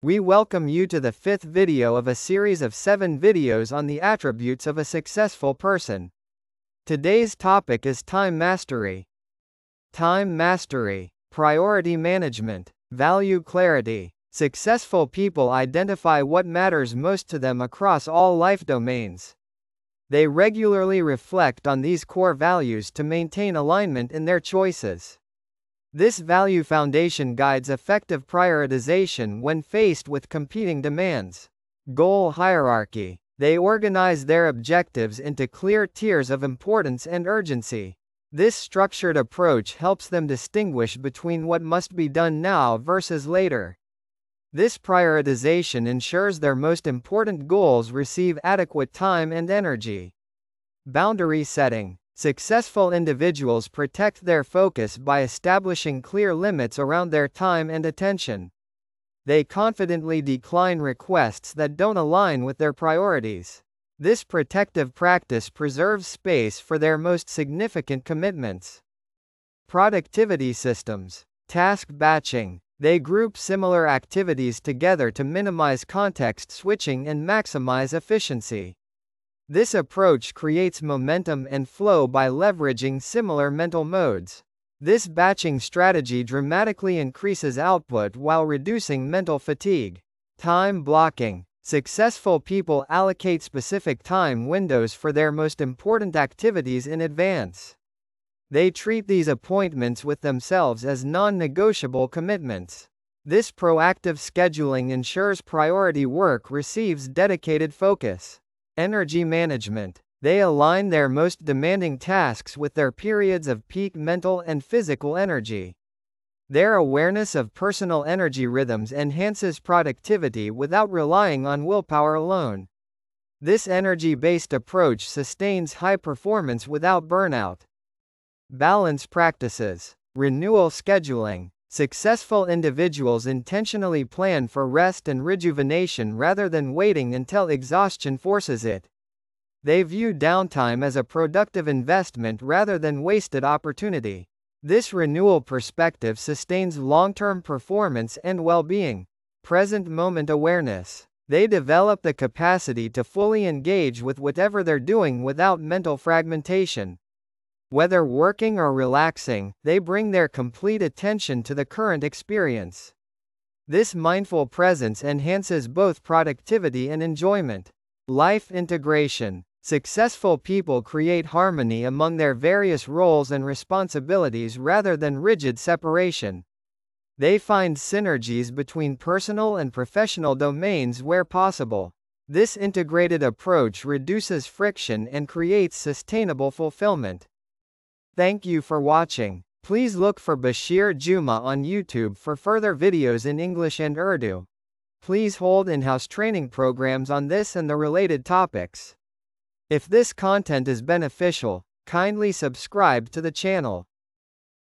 We welcome you to the 5th video of a series of 7 videos on the attributes of a successful person. Today's topic is time mastery. Time mastery, priority management, value clarity. Successful people identify what matters most to them across all life domains. They regularly reflect on these core values to maintain alignment in their choices. This value foundation guides effective prioritization when faced with competing demands. Goal hierarchy. They organize their objectives into clear tiers of importance and urgency. This structured approach helps them distinguish between what must be done now versus later. This prioritization ensures their most important goals receive adequate time and energy. Boundary setting. Successful individuals protect their focus by establishing clear limits around their time and attention. They confidently decline requests that don't align with their priorities. This protective practice preserves space for their most significant commitments. Productivity systems. Task batching. They group similar activities together to minimize context switching and maximize efficiency. This approach creates momentum and flow by leveraging similar mental modes. This batching strategy dramatically increases output while reducing mental fatigue. Time blocking. Successful people allocate specific time windows for their most important activities in advance. They treat these appointments with themselves as non-negotiable commitments. This proactive scheduling ensures priority work receives dedicated focus. Energy management. They align their most demanding tasks with their periods of peak mental and physical energy. Their awareness of personal energy rhythms enhances productivity without relying on willpower alone. This energy-based approach sustains high performance without burnout. Balance practices. Renewal scheduling. Successful individuals intentionally plan for rest and rejuvenation rather than waiting until exhaustion forces it. They view downtime as a productive investment rather than wasted opportunity. This renewal perspective sustains long-term performance and well-being. Present moment awareness. They develop the capacity to fully engage with whatever they're doing without mental fragmentation. Whether working or relaxing, they bring their complete attention to the current experience. This mindful presence enhances both productivity and enjoyment. Life integration. Successful people create harmony among their various roles and responsibilities rather than rigid separation. They find synergies between personal and professional domains where possible. This integrated approach reduces friction and creates sustainable fulfillment. Thank you for watching. Please look for Basheer Juma on YouTube for further videos in English and Urdu. Please hold in-house training programs on this and the related topics. If this content is beneficial, kindly subscribe to the channel.